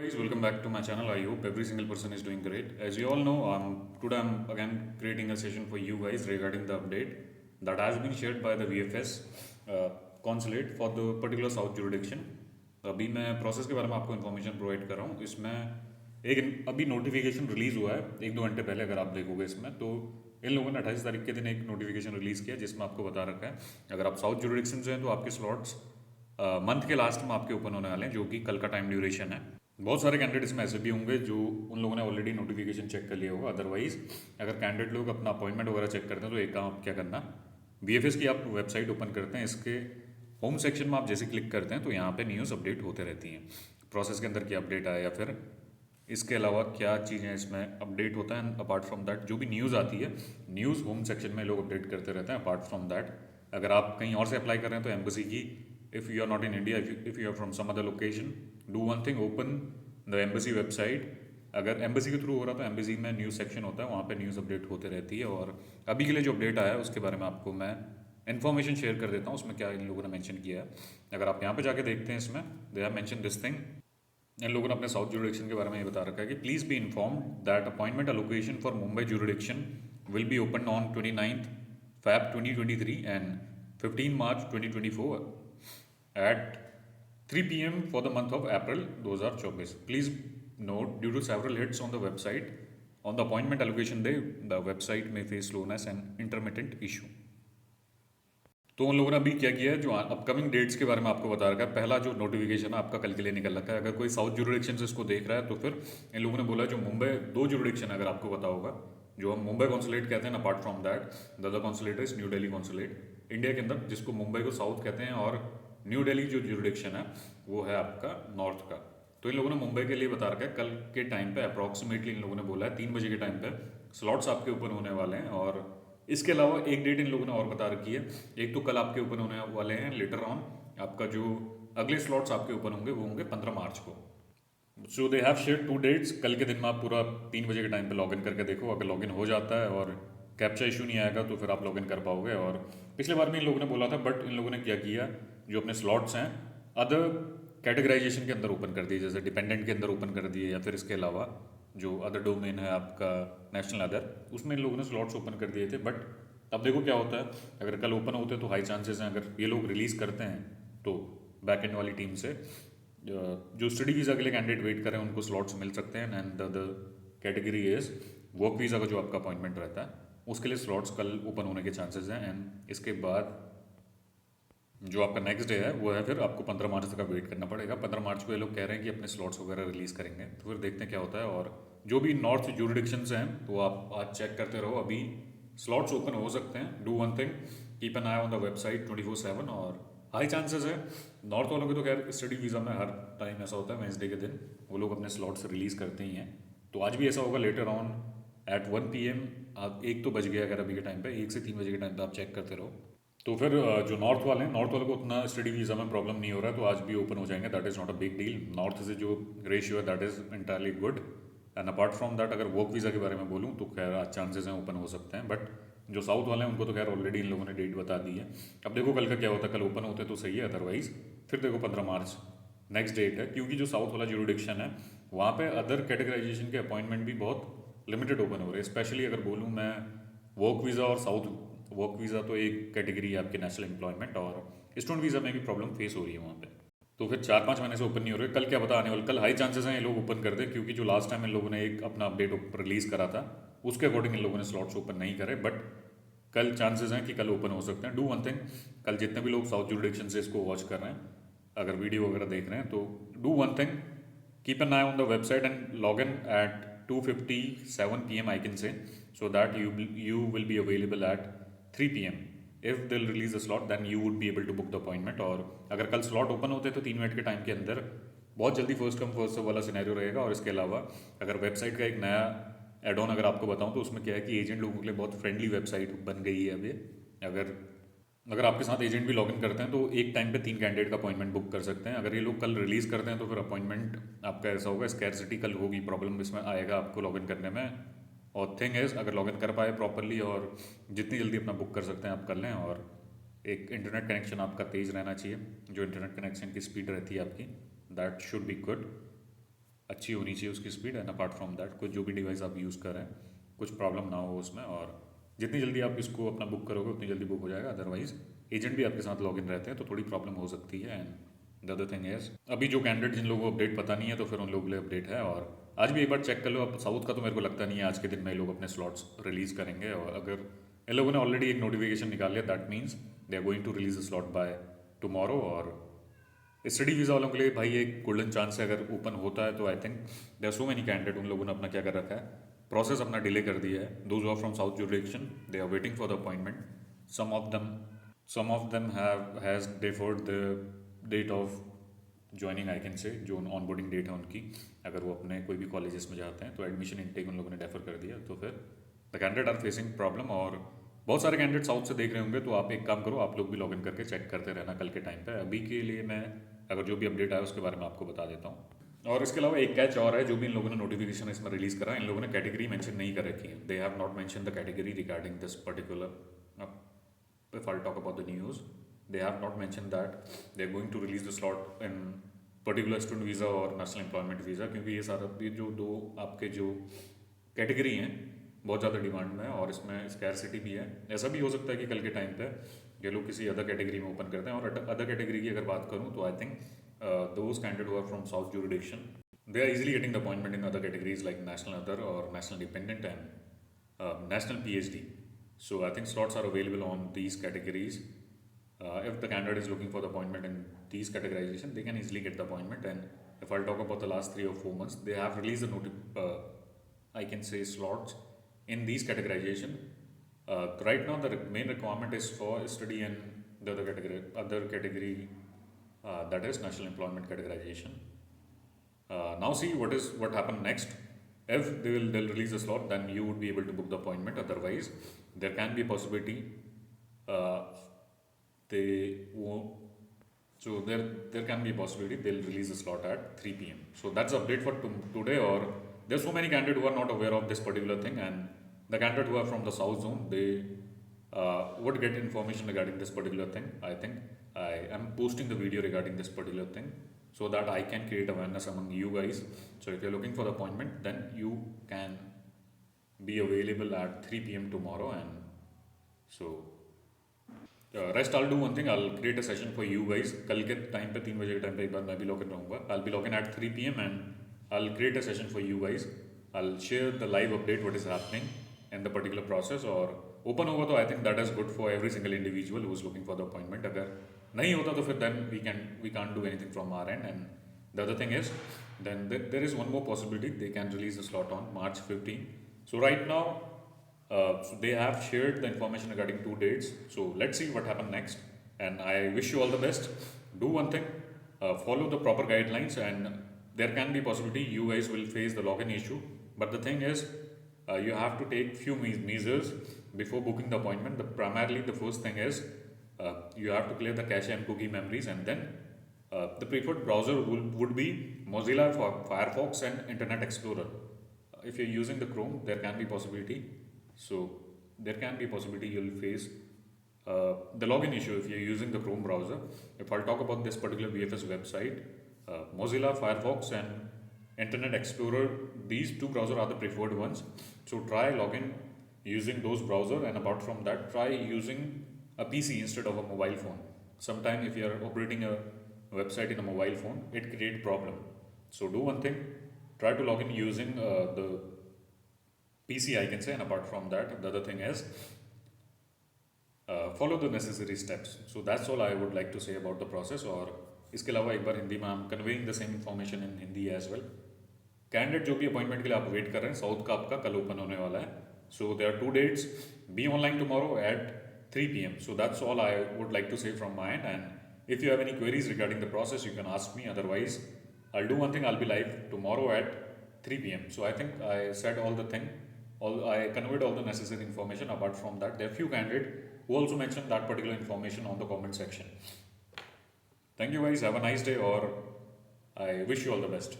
Guys, welcome back to my channel. I hope every single person is doing great. As you all know, today I'm again creating a session for you guys regarding the update that has been shared by the VFS consulate for the particular South jurisdiction. अभी मैं process के बारे में आपको information provide कर रहा हूँ. इसमें एक अभी नोटिफिकेशन रिलीज़ हुआ है 1-2 घंटे पहले. अगर आप देखोगे इसमें तो इन लोगों ने 28 तारीख के दिन एक नोटिफिकेशन रिलीज़ किया जिसमें आपको बता रखा है अगर आप साउथ जुरिडिक्शन से हैं तो आपके स्लॉट्स मंथ के लास्ट में आपके ओपन होने वाले हैं, जो कि कल का टाइम ड्यूरेशन है. बहुत सारे कैंडिडेट इसमें ऐसे भी होंगे जो उन लोगों ने ऑलरेडी नोटिफिकेशन चेक कर लिया होगा. अदरवाइज अगर कैंडिडेट लोग अपना अपॉइंटमेंट वगैरह चेक करते हैं तो एक काम आप क्या करना, बीएफएस की आप वेबसाइट ओपन करते हैं, इसके होम सेक्शन में आप जैसे क्लिक करते हैं तो यहाँ पे न्यूज़ अपडेट होते रहती हैं. प्रोसेस के अंदर क्या अपडेट आया या फिर इसके अलावा क्या चीज़ें इसमें अपडेट होता है. अपार्ट फ्रॉम दैट जो भी न्यूज़ आती है, न्यूज़ होम सेक्शन में लोग अपडेट करते रहते हैं. अपार्ट फ्रॉम दैट अगर आप कहीं और से अप्लाई कर रहे हैं तो एम्बेसी की, if you are not in India, if you are from some other location, do one thing, open the embassy website. अगर एम्बेसी के थ्रू हो रहा तो एम्बेसी में न्यूज़ सेक्शन होता है, वहाँ पे न्यूज़ अपडेट होते रहती है. और अभी के लिए जो अपडेट आया है उसके बारे में आपको मैं इन्फॉर्मेशन शेयर कर देता हूँ. उसमें क्या इन लोगों ने मेंशन किया है, अगर आप यहाँ पे जाके देखते हैं इसमें they have mention this thing. इन लोगों ने अपने साउथ जुरिडिक्शन के बारे में ये बता रखा है कि please be informed that appointment allocation for Mumbai jurisdiction will be open on 29th Feb 2023 and 15 March 2024 at 3 p.m. for the month of April 2024. Please note, due to several hits on the website on the appointment allocation day, the website may face slowness and intermittent issue. तो उन लोगों ने अभी क्या किया है, जो upcoming dates के बारे में आपको बता रखा है. पहला जो नोटिफिकेशन है आपका कल के लिए निकल रखा है. अगर कोई साउथ जुरिडिक्शन से इसको देख रहा है तो फिर इन लोगों ने बोला जो मुंबई 2 जुरिडिक्शन, अगर आपको पता होगा, जो हम मुंबई कॉन्सुलेट कहते हैं. Apart from that the other consulate is new Delhi consulate India के अंदर, जिसको मुंबई को साउथ कहते हैं और न्यू दिल्ली जो जुरिडिक्शन है वो है आपका नॉर्थ का. तो इन लोगों ने मुंबई के लिए बता रखा है कल के टाइम पे अप्रॉक्सीमेटली इन लोगों ने बोला है 3 बजे के टाइम पे स्लॉट्स आपके ओपन होने वाले हैं. और इसके अलावा एक डेट इन लोगों ने और बता रखी है. एक तो कल आपके ओपन होने वाले हैं, लेटर ऑन आपका जो अगले स्लॉट्स आपके ओपन होंगे वो होंगे 15 मार्च को. सो दे हैव शेयर 2 डेट्स. कल के दिन में आप पूरा 3 बजे के टाइम पे लॉगिन करके देखो. अगर लॉगिन हो जाता है और कैप्चा इशू नहीं आएगा तो फिर आप लॉगिन कर पाओगे. और पिछले बार में इन लोगों ने बोला था, बट इन लोगों ने क्या किया, जो अपने स्लॉट्स हैं अदर कैटेगराइजेशन के अंदर ओपन कर दिए, जैसे डिपेंडेंट के अंदर ओपन कर दिए, या फिर इसके अलावा जो अदर डोमेन है आपका नेशनल अदर, उसमें इन लोगों ने स्लॉट्स ओपन कर दिए थे. बट अब देखो क्या होता है, अगर कल ओपन होते तो हाई चांसेस हैं अगर ये लोग रिलीज़ करते हैं तो बैक एंड वाली टीम से जो स्टडी वीज़ा के लिए कैंडिडेट वेट कर रहे हैं उनको स्लॉट्स मिल सकते हैं. And the category is work visa का जो आपका अपॉइंटमेंट रहता है उसके लिए स्लॉट्स कल ओपन होने के चांसेस हैं. एंड इसके बाद जो आपका नेक्स्ट डे है वो है फिर आपको 15 मार्च तक वेट करना पड़ेगा. 15 मार्च को ये लोग कह रहे हैं कि अपने स्लॉट्स वगैरह रिलीज़ करेंगे, तो फिर देखते हैं क्या होता है. और जो भी नॉर्थ जुरिडिक्शंस हैं तो आप आज चेक करते रहो, अभी स्लॉट्स ओपन हो सकते हैं. Do one thing, keep an eye on the website 24/7. और हाई चांसेस है नॉर्थ वालों के तो खैर स्टडी वीज़ा में हर टाइम ऐसा होता है, वेंसडे के दिन वो लोग अपने स्लॉट्स रिलीज़ करते ही हैं. तो आज भी ऐसा होगा लेटर ऑन एट 1 PM. आप 1 तो बज गया अगर अभी के टाइम पे 1 से 3 बजे के टाइम पे आप चेक करते रहो. तो फिर जो नॉर्थ वाले हैं, नॉर्थ वालों को उतना स्टडी वीज़ा में प्रॉब्लम नहीं हो रहा है तो आज भी ओपन हो जाएंगे. That is not a big deal. North से जो रेशियो है that is entirely good. And apart from that अगर वर्क वीज़ा के बारे में बोलूँ तो खैर आज चांसेस हैं ओपन हो सकते हैं. बट जो साउथ वाले हैं उनको तो खैर ऑलरेडी इन लोगों ने डेट बता दी है. अब देखो कल का क्या होता है, कल ओपन होते तो सही है, अदरवाइज फिर देखो 15 मार्च नेक्स्ट डेट है. क्योंकि जो साउथ वाला जुरिडिक्शन है वहाँ पे अदर कैटेगराइजेशन के अपॉइंटमेंट भी बहुत लिमिटेड ओपन हो रहे हैं. स्पेशली अगर बोलूँ मैं वर्क वीज़ा और साउथ वर्क वीज़ा तो एक कैटेगरी है आपके नेशनल एम्प्लॉयमेंट, और स्टूडेंट वीज़ा में भी प्रॉब्लम फेस हो रही है वहाँ पे. तो फिर 4-5 महीने से ओपन नहीं हो रहे. कल क्या पता आने वाले, कल हाई चांसेस हैं ये लोग ओपन कर दें, क्योंकि जो लास्ट टाइम इन लोगों ने एक अपना अपडेट रिलीज़ करा था उसके अकॉर्डिंग इन लोगों ने स्लॉट्स ओपन नहीं करे. बट कल चांसेस हैं कि कल ओपन हो सकते हैं. डू वन थिंग, कल जितने भी लोग साउथ जुरिडिक्शन से इसको वॉच कर रहे हैं, अगर वीडियो वगैरह देख रहे हैं, तो do one thing, keep an eye on the website and log in at 2:57 PM I can say, so that you will be available at 3 PM. If they'll release a slot then you would be able to book the appointment. और अगर कल slot open होते तो 3 minute के time के अंदर बहुत जल्दी फर्स्ट कम फर्स्ट सर्व वाला सिनेरियो रहेगा. और इसके अलावा अगर वेबसाइट का एक नया एड ऑन अगर आपको बताऊं तो उसमें क्या है कि एजेंट लोगों के लिए बहुत फ्रेंडली वेबसाइट बन गई है अभी. अगर आपके साथ एजेंट भी लॉगिन करते हैं तो एक टाइम पे 3 कैंडिडेट का अपॉइंटमेंट बुक कर सकते हैं. अगर ये लोग कल रिलीज़ करते हैं तो फिर अपॉइंटमेंट आपका ऐसा होगा, स्कैरसिटी कल होगी, प्रॉब्लम इसमें आएगा आपको लॉगिन करने में. और थिंग इज़, अगर लॉगिन कर पाए प्रॉपरली और जितनी जल्दी अपना बुक कर सकते हैं आप कर लें. और एक इंटरनेट कनेक्शन आपका तेज़ रहना चाहिए, जो इंटरनेट कनेक्शन की स्पीड रहती है आपकी दैट शुड बी गुड. अच्छी होनी चाहिए उसकी speed, and apart from that कुछ जो भी डिवाइस आप यूज़ कर रहे हैं कुछ प्रॉब्लम ना हो उसमें, और जितनी जल्दी आप इसको अपना बुक करोगे उतनी जल्दी बुक हो जाएगा। अदरवाइज एजेंट भी आपके साथ लॉगिन रहते हैं तो थोड़ी प्रॉब्लम हो सकती है। And the other thing is, अभी जो कैंडिडेट जिन लोगों को अपडेट पता नहीं है तो फिर उन लोगों के लिए अपडेट है, और आज भी एक बार चेक कर लो। अब साउथ का तो मेरे को लगता नहीं है आज के दिन में ये लोग अपने स्लॉट्स रिलीज़ करेंगे, और अगर इन लोगों ने ऑलरेडी एक नोटिफिकेशन निकाल लिया that means they are going to release the slot by tomorrow. और स्टडी वीज़ा वालों के लिए भाई एक गोल्डन चांस है, अगर ओपन होता है तो I think there so many candidate, उन लोगों ने अपना क्या कर रखा है, प्रोसेस अपना डिले कर दिया है। Those are from south jurisdiction they are waiting for the appointment. Some of them has deferred the date of joining, I can say, जो ऑनबोर्डिंग डेट है उनकी, अगर वो अपने कोई भी कॉलेजेस में जाते हैं तो एडमिशन इनटेक उन लोगों ने डेफर कर दिया, तो फिर the candidate are facing problem. और बहुत सारे कैंडिडेट साउथ से देख रहे होंगे, तो आप एक काम करो, आप लोग भी लॉगिन करके चेक करते रहना कल के टाइम पे। अभी के लिए मैं अगर जो भी अपडेट आया उसके बारे में आपको बता देता हूँ। और इसके अलावा एक कैच और है, जो भी इन लोगों ने नोटिफिकेशन इसमें रिलीज करा, इन लोगों ने कैटेगरी मेंशन नहीं कर रखी है। They have not mention the category regarding this particular, if I'll talk about the news, they have not mentioned that they're going to release the slot in particular student visa और national employment visa, क्योंकि ये सारा ये जो दो आपके जो category हैं बहुत ज़्यादा डिमांड में है और इसमें स्कैरसिटी भी है। ऐसा भी हो सकता है कि कल के टाइम पे ये लोग किसी अदर कैटेगरी में ओपन करते हैं। और अदर कैटेगरी की अगर बात करूँ तो I think those candidate who are from south jurisdiction they are easily getting the appointment in other categories like national other और national dependent and national PhD. So I think slots are available on these categories. If the candidate is looking for the appointment in these categorization, they can easily get the appointment. And if I'll talk about the last 3 or 4 months, they have released I can say slots in these categorization. Right now, the main requirement is for study in the other category, that is national employment categorization. Now see what happened next. If they'll release a slot, then you would be able to book the appointment. Otherwise, there can be a possibility they won't. So there can be a possibility they'll release a slot at 3 p.m. So that's the update for today. Or there's so many candidates who are not aware of this particular thing, and the candidates who are from the south zone, they would get information regarding this particular thing. I think I am posting the video regarding this particular thing so that I can create awareness among you guys. So if you're looking for the appointment, then you can be available at 3 p.m. tomorrow. And so rest I'll do one thing, I'll create a session for you guys. कल के time पे 3 बजे के time पे एक बार मैं भी login रहूँगा. I'll be logging at 3 p.m. and I'll create a session for you guys. I'll share the live update what is happening in the particular process. और ओपन होगा तो I think that is good for every single individual who is looking for the appointment. अगर नहीं होता तो फिर then we can't do anything from our end. And the other thing is then there is one more possibility, they can release the slot on March 15. So right now so they have shared the information regarding 2 dates. So let's see what happens next. And I wish you all the best. Do one thing, follow the proper guidelines, and there can be possibility you guys will face the login issue. But the thing is, you have to take few measures before booking the appointment. Primarily, the first thing is you have to clear the cache and cookie memories, and then the preferred browser would be Mozilla Firefox and Internet Explorer. If you're using the Chrome, there can be possibility. So there can be a possibility you'll face the login issue if you're using the Chrome browser. If I'll talk about this particular VFS website, Mozilla Firefox and Internet Explorer, these 2 browsers are the preferred ones. So try login using those browsers, and apart from that, try using a PC instead of a mobile phone. Sometimes if you are operating a website in a mobile phone, it creates problem. So do one thing, try to log in using the PC, I can say. And apart from that, the other thing is follow the necessary steps. So that's all I would like to say about the process. और इसके अलावा एक बार हिंदी में हम conveying the same information in Hindi as well. Candidate जो भी appointment के लिए आप वेट कर रहे हैं, साउथ का आपका कल ओपन होने वाला है. So there are 2 dates. Be online tomorrow at 3 p.m. So that's all I would like to say from my end. And if you have any queries regarding the process, you can ask me. Otherwise, I'll do one thing, I'll be live tomorrow at 3 p.m. So I think I said all the thing. I conveyed all the necessary information. Apart from that, there are few candidates who also mentioned that particular information on the comment section. Thank you guys. Have a nice day, or I wish you all the best.